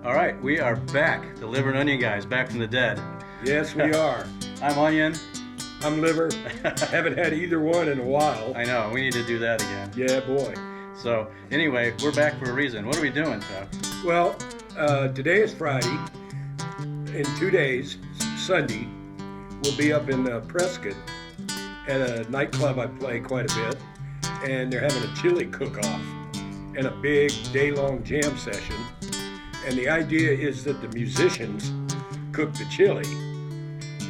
All right, we are back. The Liver and Onion guys, back from the dead. Yes, we are. I'm Onion. I'm Liver. Haven't had either one in a while. I know, we need to do that again. Yeah, boy. So, anyway, we're back for a reason. What are we doing, Chuck? Well, today is Friday. In 2 days, Sunday, we'll be up in Prescott at a nightclub I play quite a bit. And they're having a chili cook-off and a big day-long jam session. And the idea is that the musicians cook the chili.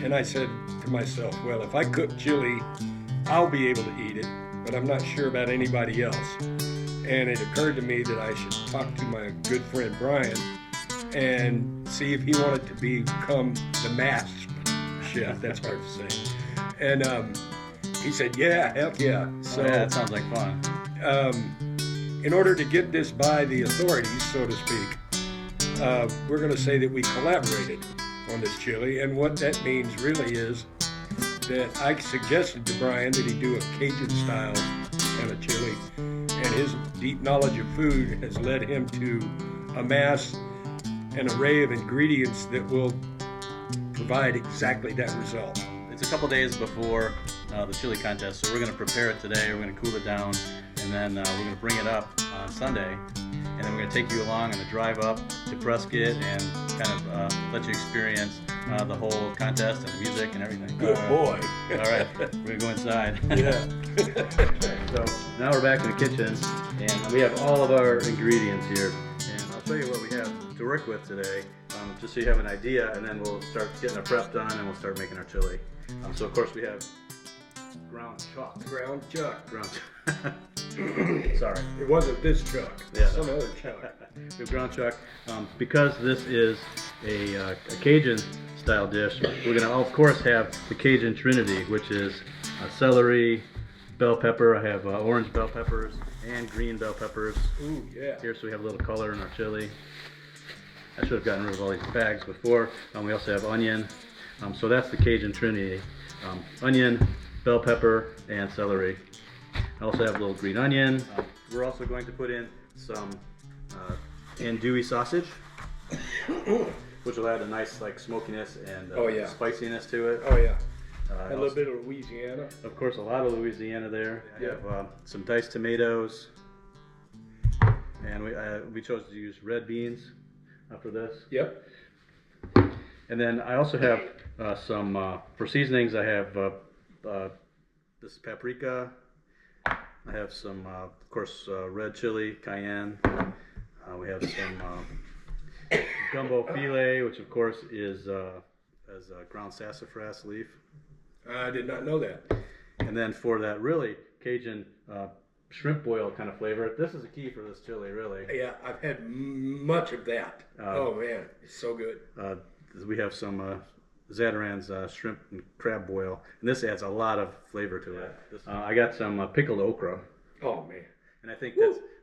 And I said to myself, well, if I cook chili, I'll be able to eat it, but I'm not sure about anybody else. And it occurred to me that I should talk to my good friend Brian and see if he wanted to become the master chef. That's hard to say. And he said, yeah, heck yeah. So yeah, that sounds like fun. In order to get this by the authorities, so to speak, we're going to say that we collaborated on this chili. And what that means really is that I suggested to Brian that he do a Cajun style kind of chili. And his deep knowledge of food has led him to amass an array of ingredients that will provide exactly that result. It's a couple days before the chili contest, so we're going to prepare it today. We're going to cool it down, and then we're going to bring it up on Sunday, and then we're going to take you along on the drive up to Prescott and kind of let you experience the whole contest and the music and everything. Good boy. All right, we're going to go inside. Yeah. So now we're back in the kitchen, and we have all of our ingredients here, and I'll show you what we have to work with today, just so you have an idea, and then we'll start getting our prep done, and we'll start making our chili. So of course we have ground chuck. Ground chuck. Sorry. It wasn't this chuck. Yeah. Some other chuck. We have ground chuck. Because this is a Cajun style dish, we're going to of course have the Cajun Trinity, which is celery, bell pepper. I have orange bell peppers and green bell peppers. Ooh, yeah. Here, so we have a little color in our chili. I should have gotten rid of all these bags before. We also have onion. So that's the Cajun Trinity. Onion, bell pepper, and celery. I also have a little green onion. We're also going to put in some andouille sausage, which will add a nice like smokiness and spiciness to it. Oh yeah. A little bit of Louisiana. Of course, a lot of Louisiana there. I have some diced tomatoes, and we chose to use red beans for this. Yep. And then I also have some, for seasonings, I have this is paprika. I have some, of course, red chili, cayenne. We have some gumbo filet, which of course is ground sassafras leaf. I did not know that. And then for that really Cajun shrimp boil kind of flavor, this is a key for this chili, really. Yeah, I've had much of that. Oh man, it's so good. We have some Zatarain's shrimp and crab boil, and this adds a lot of flavor to it. I got some pickled okra. Oh man! And I think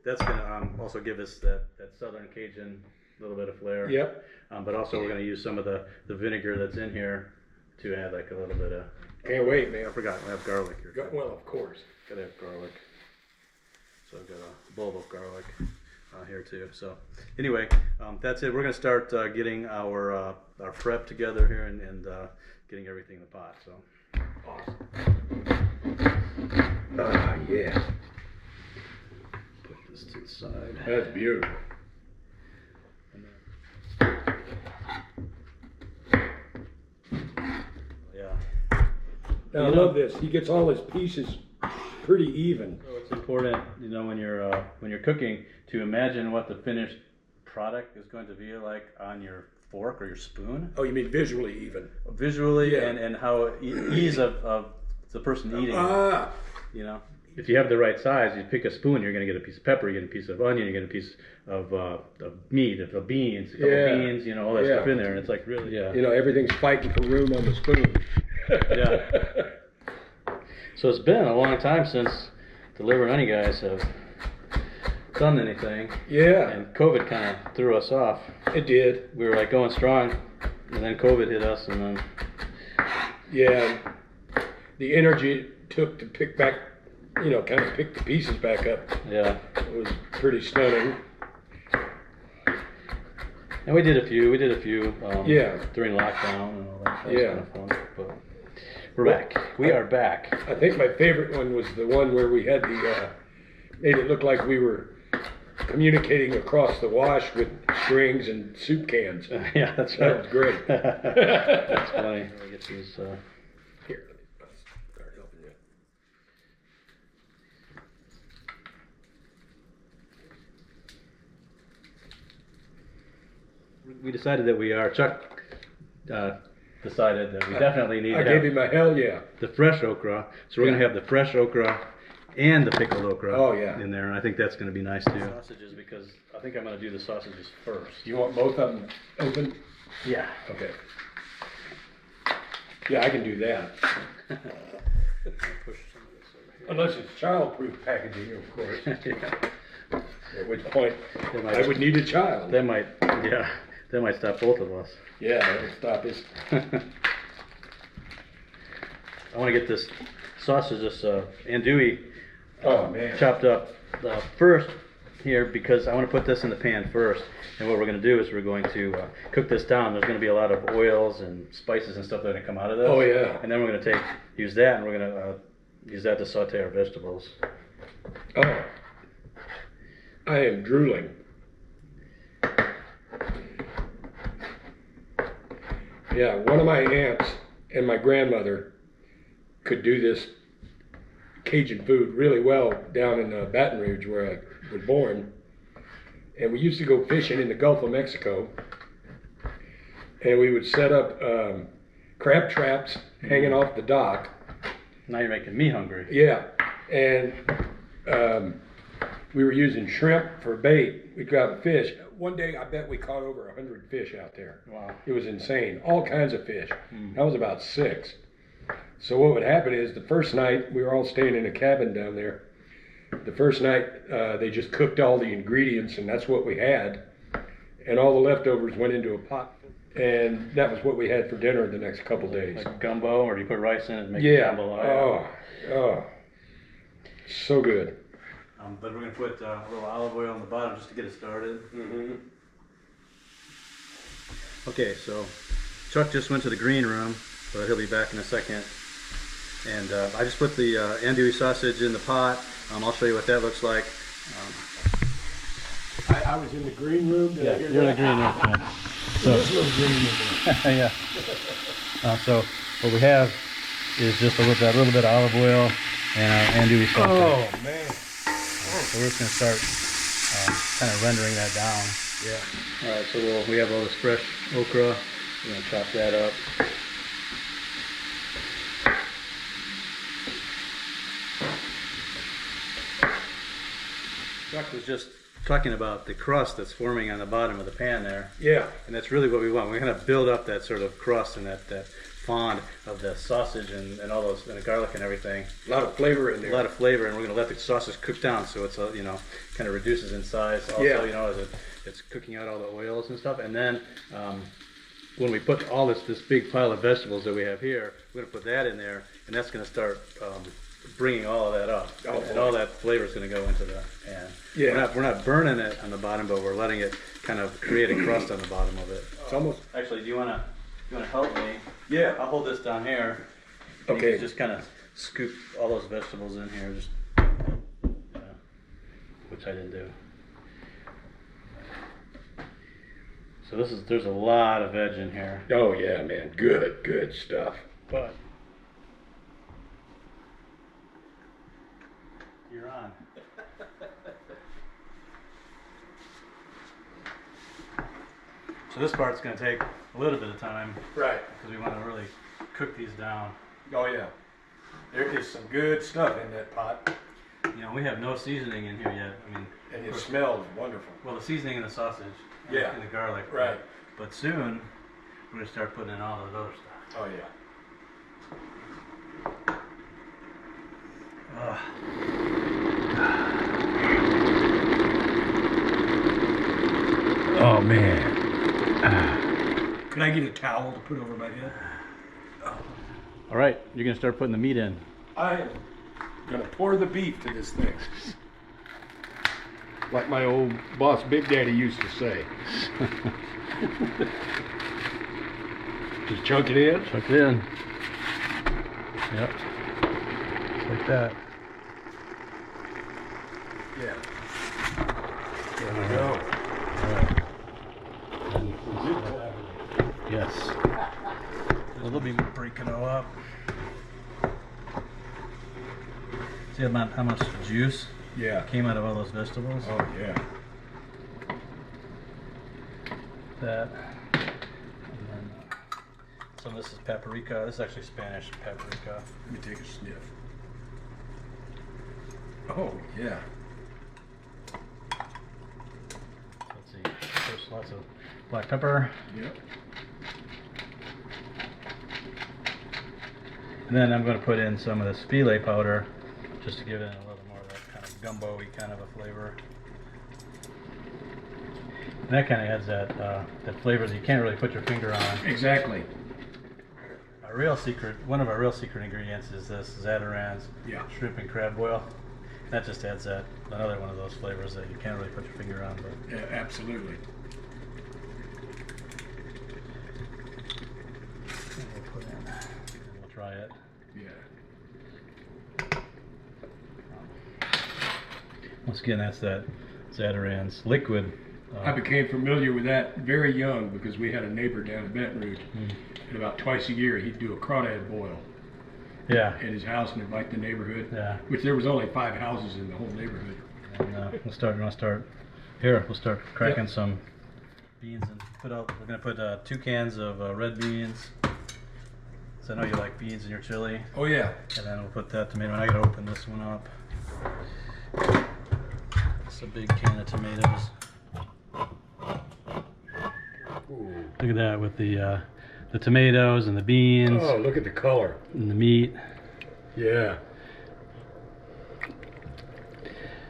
that's going to also give us that southern Cajun little bit of flair. Yep. But also we're going to use some of the vinegar that's in here to add like a little bit of. Can't wait, man! I forgot we have garlic here. Well, of course. Gotta have garlic. So I've got a bulb of garlic here too. So anyway, that's it. We're gonna start getting our prep together here and getting everything in the pot. So awesome. Yeah. Put this to the side. That's beautiful. Yeah. Now I love this. He gets all his pieces pretty even. So it's important, when you're cooking, to imagine what the finished product is going to be like on your fork or your spoon. Oh, you mean visually even? Visually, yeah. and how ease of the person eating it. If you have the right size, you pick a spoon, you're going to get a piece of pepper, you get a piece of onion, you get a piece of meat, of beans, a couple beans, all that stuff in there, and it's like really, everything's fighting for room on the spoon. Yeah. So it's been a long time since the Liver and Onion guys have done anything. Yeah. And COVID kind of threw us off. It did. We were like going strong, and then COVID hit us, and then. Yeah. The energy it took to pick back, kind of pick the pieces back up. Yeah. It was pretty stunning. And we did a few Yeah. during lockdown and all that. That was Yeah. kind of fun. But we're back. We are back. I think my favorite one was the one where we had the, made it look like we were communicating across the wash with strings and soup cans. Yeah, that's right. That was great. That's funny. Let me get these. Here, let's start helping you. We decided that Chuck decided that we definitely need I to gave have him a hell yeah. the fresh okra. So we're going to have the fresh okra and the pickled okra in there. And I think that's going to be nice too. Sausages, because I think I'm going to do the sausages first. You want both of them open? Yeah. Okay. Yeah, I can do that. Push some of this over here. Unless it's childproof packaging, of course. Yeah. At which point, might- I would need a child. That might stop both of us. Yeah, that'll stop us. I want to get this sausage, this andouille, Oh, man. chopped up first here, because I want to put this in the pan first. And what we're going to do is we're going to cook this down. There's going to be a lot of oils and spices and stuff that are going to come out of this. Oh, yeah. And then we're going to use that, and we're going to use that to saute our vegetables. Oh. I am drooling. Yeah, one of my aunts and my grandmother could do this Cajun food really well down in Baton Rouge, where I was born. And we used to go fishing in the Gulf of Mexico, and we would set up crab traps hanging off the dock. Now you're making me hungry. Yeah, and we were using shrimp for bait. We'd go out and fish. One day, I bet we caught over 100 fish out there. Wow. It was insane. All kinds of fish. I was about 6. So what would happen is the first night, we were all staying in a cabin down there. The first night, they just cooked all the ingredients, and that's what we had. And all the leftovers went into a pot. And that was what we had for dinner the next couple days. Like gumbo, or do you put rice in it and make Yeah. jambalaya? Oh. So good. But we're going to put a little olive oil on the bottom just to get it started. Mm-hmm. Okay, so Chuck just went to the green room, but he'll be back in a second. And I just put the andouille sausage in the pot. I'll show you what that looks like. I was in the green room. Did I hear you're in the that? green room. Yeah. This little green room. Yeah. So what we have is just a little bit of olive oil and andouille sausage. Oh, man. So we're just going to start kind of rendering that down. Yeah. All right, so we have all this fresh okra. We're going to chop that up. Chuck was just talking about the crust that's forming on the bottom of the pan there. Yeah. And that's really what we want. We're going to build up that sort of crust and that fond of the sausage and all those, and the garlic and everything. A lot of flavor in there. A lot of flavor, and we're going to let the sausage cook down so it's kind of reduces in size. Also, as it's cooking out all the oils and stuff. And then when we put all this big pile of vegetables that we have here, we're going to put that in there, and that's going to start bringing all of that up, and all that flavor is going to go into the pan. Yeah. We're not burning it on the bottom, but we're letting it kind of create a crust on the bottom of it. It's almost. Actually, do you want to help me? Yeah. I'll hold this down here. Okay. You just kind of scoop all those vegetables in here, just which I didn't do. So there's a lot of veg in here. Oh yeah, man. Good stuff. But you're on. So this part's going to take a little bit of time. Right. Because we want to really cook these down. Oh yeah. There is some good stuff in that pot. We have no seasoning in here yet. I mean, And it smells wonderful. well, the seasoning and the sausage. Yeah. And the garlic. Right. But soon, we're going to start putting in all the other stuff. Oh yeah. Oh man. Can I get a towel to put over my head? All right, you're going to start putting the meat in. I am gonna pour the beef to this thing. Like my old boss Big Daddy used to say. Just chunk it in. Chunk it in. Yep. Just like that. Yeah. There we go. All right. Yes. A little bit breaking it up. See how much juice came out of all those vegetables? Oh yeah. That. And then some of this is paprika. This is actually Spanish paprika. Let me take a sniff. Oh yeah. Let's see. There's lots of black pepper. Yep. And then I'm going to put in some of this filet powder just to give it a little more of that kind of gumbo-y kind of a flavor. And that kind of adds that flavor that you can't really put your finger on. Exactly. One of our real secret ingredients is this Zatarain's shrimp and crab boil. That just adds another one of those flavors that you can't really put your finger on. But Yeah, absolutely. we'll put in, and we'll try it. Yeah. Once again, that's that Zatarain's liquid. I became familiar with that very young because we had a neighbor down in Baton Rouge, and about twice a year he'd do a crawdad boil in his house and invite the neighborhood. Yeah. Which there was only 5 houses in the whole neighborhood. And we'll start here. We'll start cracking some beans and we're gonna put 2 cans of red beans. So I know you like beans in your chili. Oh yeah. And then we'll put that tomato. And I gotta open this one up. It's a big can of tomatoes. Ooh. Look at that with the tomatoes and the beans. Oh, look at the color. And the meat. Yeah.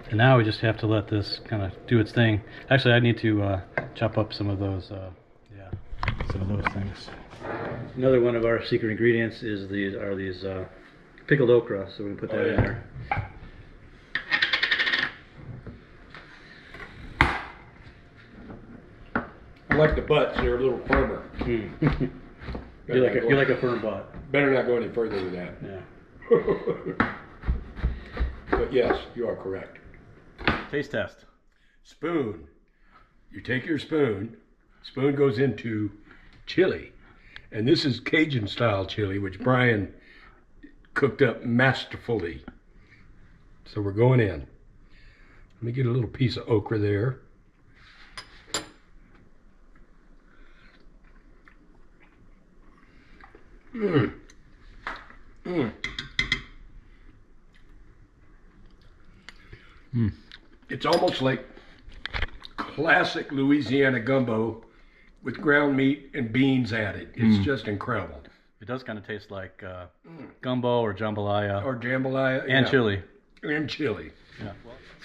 And now we just have to let this kind of do its thing. Actually, I need to chop up some of those things. Another one of our secret ingredients is these pickled okra. So we can put that in there. I like the butts. They're a little firmer. You like a firm butt. Better not go any further with that. Yeah. But yes, you are correct. Taste test. Spoon. You take your spoon. Spoon goes into chili. And this is Cajun style chili, which Brian cooked up masterfully. So we're going in. Let me get a little piece of okra there. Mmm. Mmm. Mm. It's almost like classic Louisiana gumbo with ground meat and beans added. It's just incredible. It does kind of taste like gumbo or jambalaya. Or jambalaya. And chili. And chili. Yeah.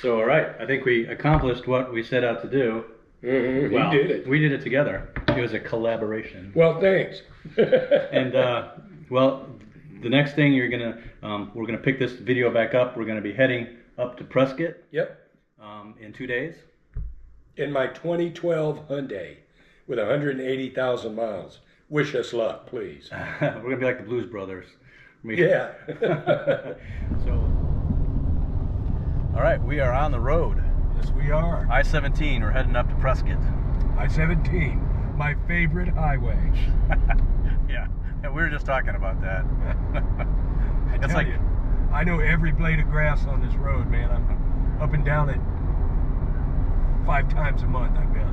So, all right. I think we accomplished what we set out to do. Mm-hmm. Well, we did it. We did it together. It was a collaboration. Well, thanks. And, the next thing we're gonna pick this video back up. We're gonna be heading up to Prescott. Yep. In 2 days. In my 2012 Hyundai with 180,000 miles. Wish us luck, please. We're gonna be like the Blues Brothers. Yeah. So, all right, we are on the road. Yes, we are. I-17. We're heading up to Prescott. I-17, my favorite highway. Yeah, and we were just talking about that. I tell you, I know every blade of grass on this road, man. I'm up and down it 5 times a month, I bet.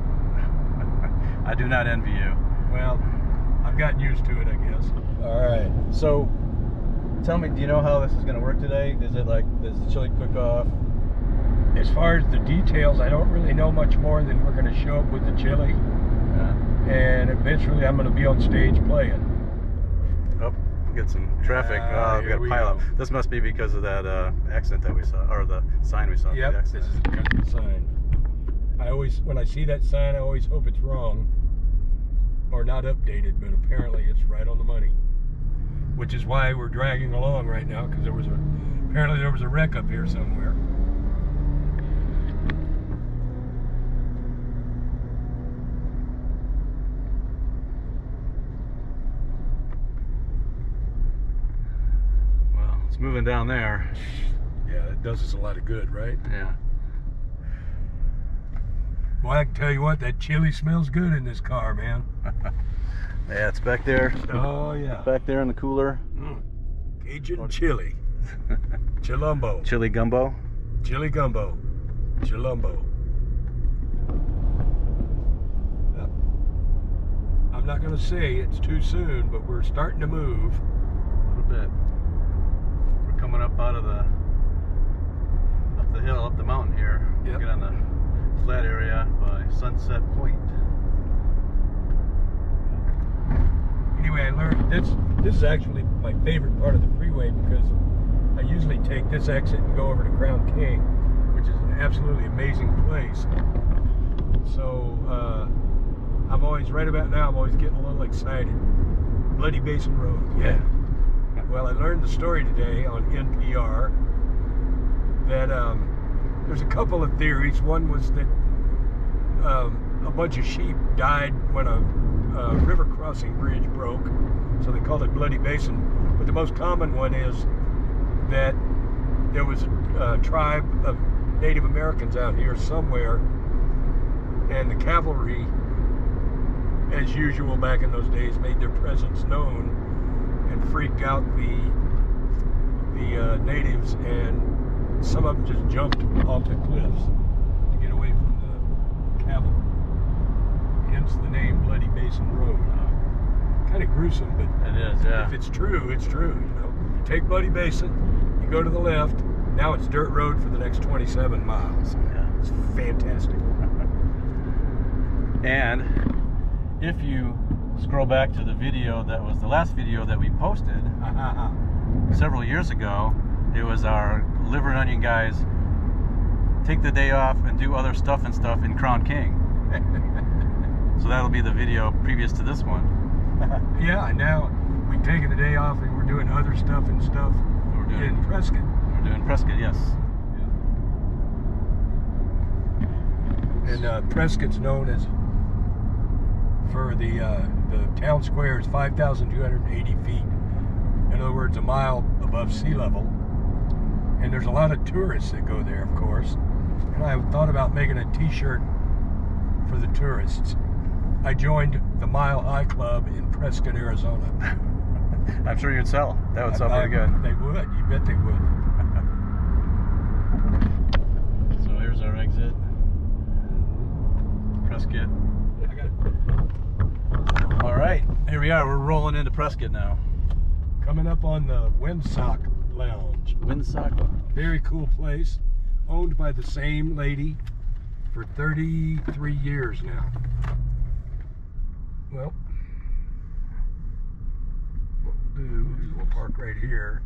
I do not envy you. Well, I've gotten used to it, I guess. All right. So, tell me, do you know how this is going to work today? Does the chili cook off? As far as the details, I don't really know much more than we're going to show up with the chili. Yeah. And eventually I'm going to be on stage playing. Oh, we got some traffic. We got a pileup. This must be because of that accident that we saw, or the sign we saw. Yep, this is because of the sign. When I see that sign, I always hope it's wrong or not updated, but apparently it's right on the money. Which is why we're dragging along right now, because apparently there was a wreck up here somewhere. It's moving down there. Yeah, it does us a lot of good, right? Yeah. Boy, I can tell you what, that chili smells good in this car, man. Yeah, it's back there. Oh, yeah. Back there in the cooler. Cajun chili. Chilumbo. Chili gumbo. Chili gumbo. Chilumbo. I'm not going to say it's too soon, but we're starting to move. A little bit. We're coming up out of up the hill, up the mountain here. Yep. Get on the flat area by Sunset Point. Anyway, I learned this is actually my favorite part of the freeway because I usually take this exit and go over to Crown King, which is an absolutely amazing place. So I'm always, right about now, I'm always getting a little excited. Bloody Basin Road, yeah. Well, I learned the story today on NPR that there's a couple of theories. One was that a bunch of sheep died when a river crossing bridge broke, so they called it Bloody Basin. But the most common one is that there was a tribe of Native Americans out here somewhere, and the cavalry, as usual back in those days, made their presence known and freaked out the natives, and some of them just jumped off the cliffs to get away from the cavalry. Hence the name Bloody Basin Road. Kind of gruesome, but It is, yeah. if it's true, it's true. You know, you take Bloody Basin, you go to the left. Now it's dirt road for the next 27 miles. Yeah. It's fantastic. And if you scroll back to the video that was the last video that we posted several years ago, it was our liver and onion guys take the day off and do other stuff in Crown King. So that'll be the video previous to this one. Yeah, now we've taken the day off and we're doing other stuff in Prescott. We're doing Prescott, yes. And Prescott's known as, for the town square is 5,280 feet. In other words, a mile above sea level. And there's a lot of tourists that go there, of course. And I thought about making a t-shirt for the tourists. I joined the Mile High Club in Prescott, Arizona. I'm sure you'd sell. That would sell pretty good. They would. You bet they would. So here's our exit. Prescott. All right, here we are. We're rolling into Prescott now. Coming up on the Windsock Lounge. Windsock. Very cool place. Owned by the same lady for 33 years now. Well, what we'll do is we'll park right here.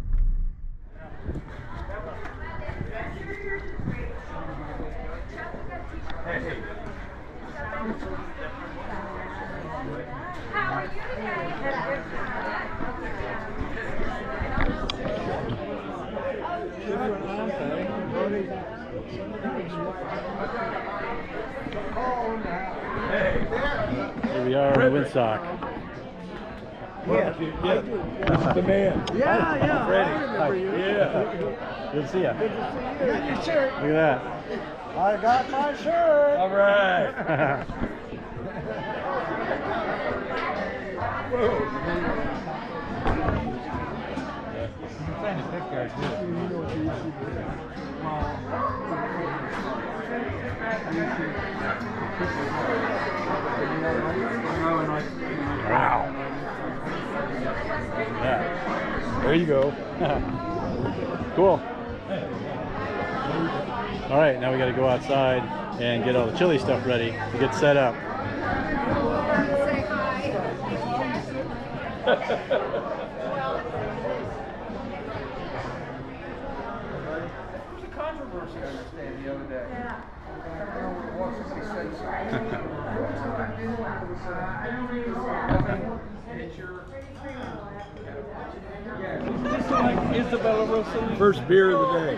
Hey. How are you Here we are in Windsock. Yeah, this is the man. Yeah, Freddie. I remember you. Yeah. Good to see you. Good to see you. Got your shirt. Look at I got my shirt. All right. that. Wow. Yeah. There you go. Cool. All right, now we got to go outside and get all the chili stuff ready to get set up. Say hi. There's a controversy, I understand, the other day. Yeah. Just like Isabella Rossellini. First beer of the day.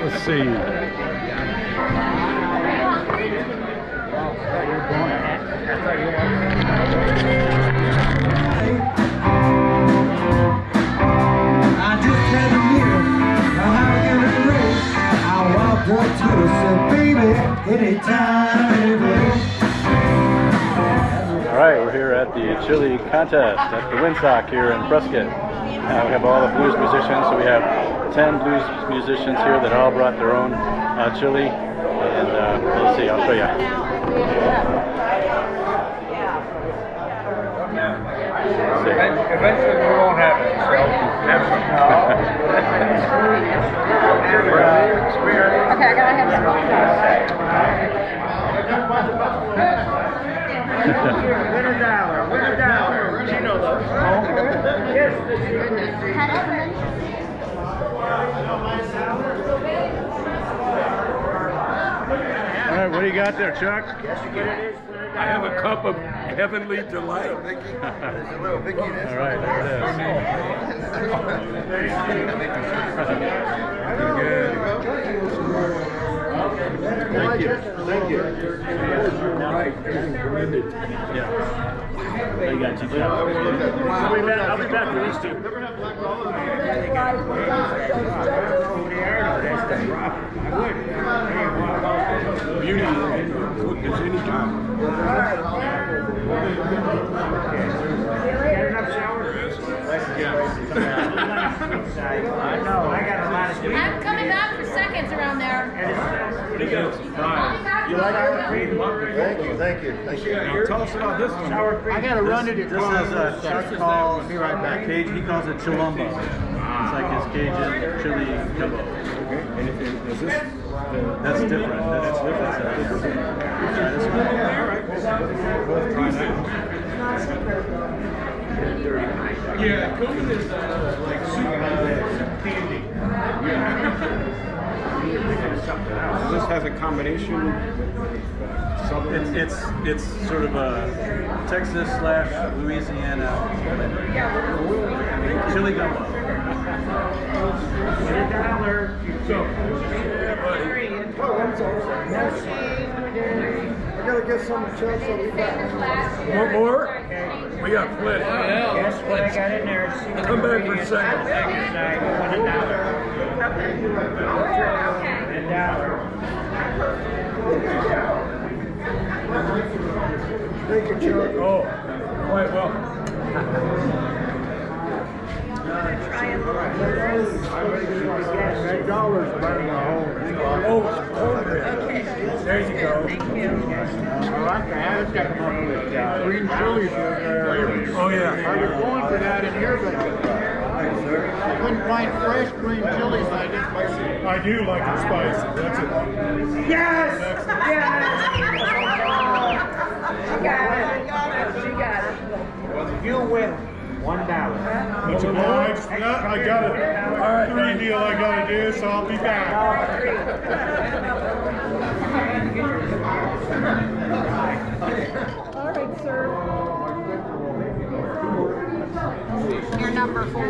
Let's see. Hi. chili contest at the Windsock here in Prescott. We have all the blues musicians, so we have 10 blues musicians here that all brought their own chili. And let's see, I'll show you. Eventually we won't have it, so have some. Okay, I gotta have some. Win a dollar. You know those. All right, what do you got there, Chuck? I have a cup of heavenly delight. All right, there it is. Thank you. Thank you. Yeah. You got you. I'll be back for these two. Beauty cook this anytime. I'm coming back for seconds around there. You like sour cream? Thank you. Now tell us about this one. Sour cream. I gotta run to the This is Chuck calls, he calls it chilumbo. It's like his Cajun chili gumbo. And is this? That's different. That's different. Try this one. Yeah, cooking is like soup candy. So this has a combination with something. It's sort of a Texas / Louisiana chili gumbo. I gotta get some chips. Want more? We got plenty. Yes, what I got in there. Come back for a second. Thank you, Chuck. Oh, quite well. $8 burning a hole. Oh, it's cornbread. There you go. Green chilies. Oh, yeah. I was going for that in here, but I couldn't find fresh green chilies. I do like it spicy. That's it. Yes! Yes! She got it. You win $1. Much obliged. I got it. All right, free deal I gotta do, so I'll be back. All right, sir. You're number 4.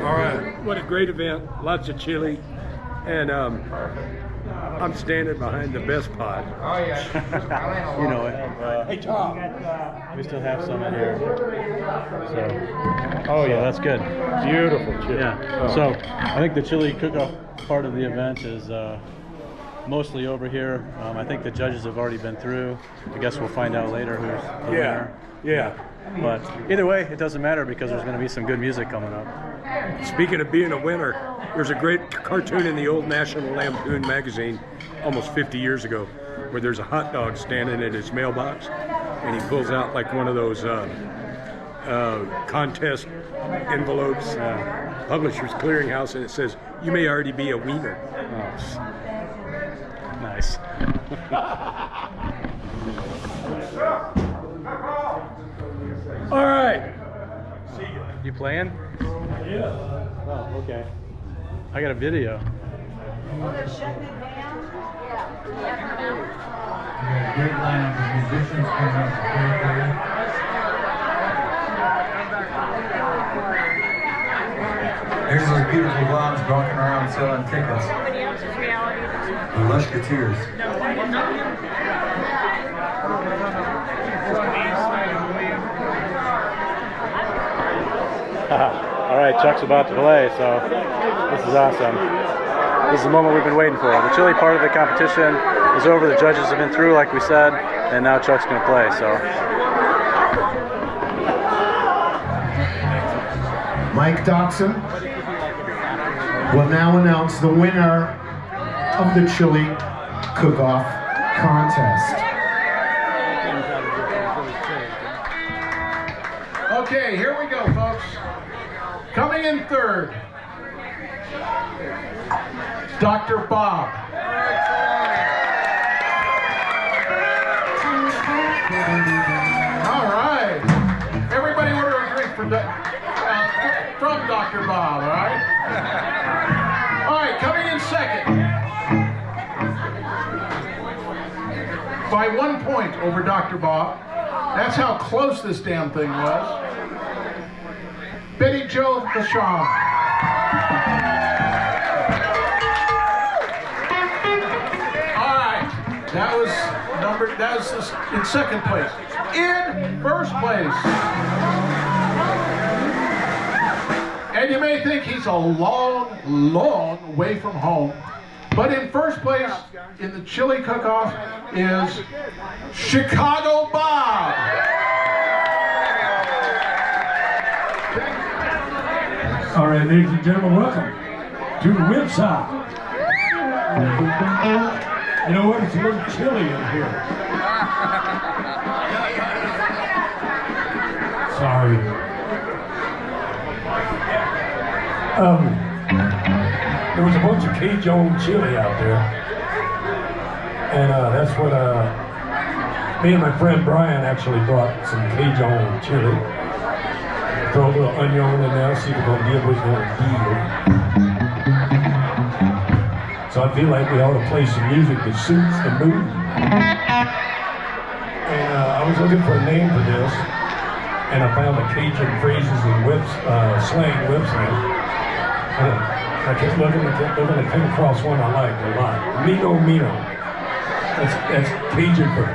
All right, what a great event. Lots of chili. And I'm standing behind the best pot. Oh, yeah. You know it. Hey, Tom. We still have some in here. So, Oh, yeah, that's good. Beautiful chili. Yeah. So I think the chili cook-off part of the event is mostly over here. I think the judges have already been through. I guess we'll find out later who's the winner. Yeah. But either way, it doesn't matter because there's going to be some good music coming up. Speaking of being a winner, there's a great cartoon in the old National Lampoon magazine almost 50 years ago where there's a hot dog standing at his mailbox and he pulls out like one of those contest envelopes, Publishers Clearinghouse, and it says, "You may already be a wiener." Oh, nice. All right. You playing? Yeah. Oh, okay. I got a video. Oh, they're shutting it down? Yeah. Great lineup of musicians coming up to play for you. There's those beautiful blondes walking around selling tickets. The Lushketeers. All right, Chuck's about to play, so this is awesome. This is the moment we've been waiting for. The chili part of the competition is over. The judges have been through, like we said, and now Chuck's going to play. So Mike Doxson will now announce the winner of the chili cook-off contest. Okay, here we go, folks. Coming in third, Dr. Bob. All right. Everybody order a drink from Dr. Bob, all right? All right, coming in second. By 1 point over Dr. Bob. That's how close this damn thing was. Betty Jo Vachon. All right, that was in second place. In first place. And you may think he's a long, long way from home. But in first place in the chili cook-off is Chicago Bob. All right, ladies and gentlemen, welcome to Windsock. You know what? It's a little chilly in here. Sorry. There was a bunch of Cajun chili out there, and that's what me and my friend Brian actually brought some Cajun chili. Throw a little onion in there, see if we're gonna give what's gonna deal. So I feel like we ought to play some music that suits the mood. And I was looking for a name for this, and I found the Cajun phrases and slang website. I kept looking, I came across one I liked a lot. Mino Mino. That's Cajun for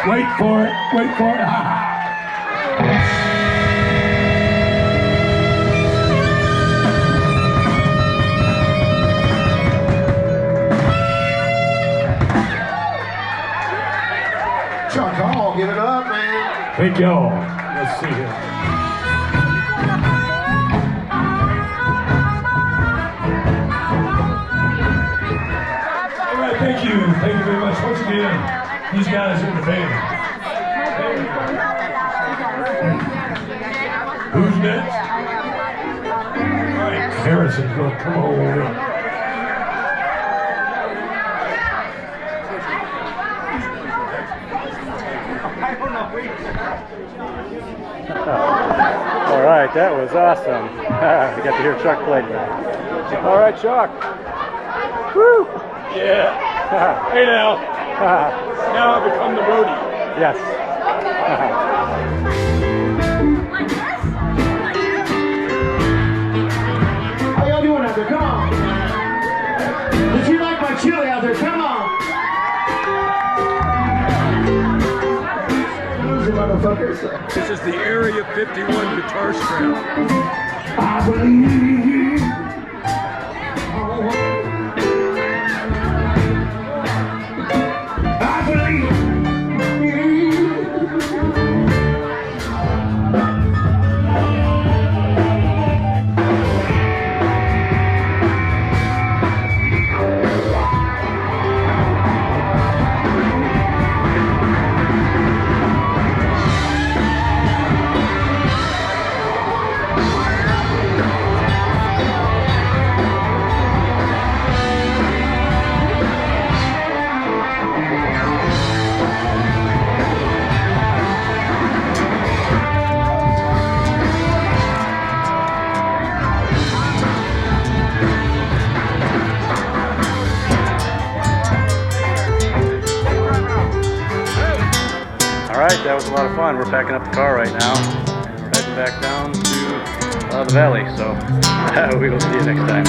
Wait for it. Wait for it. Chuck Hall, give it up, man. Thank y'all. Let's see here. All right, thank you. Thank you very much. Once again, these guys are the band. Who's next? All right, Harrison's going to come on in. All right, that was awesome. We got to hear Chuck play tonight. All right, Chuck. Woo! Yeah. Hey now. Now I've become the roadie. Yes. How y'all doing out there? Come on. Did you like my chili out there? Come on. Loser motherfuckers. This is the Area 51 guitar strap. I believe. I believe. All right, that was a lot of fun. We're packing up the car right now, and we're heading back down to the valley. So we will see you next time.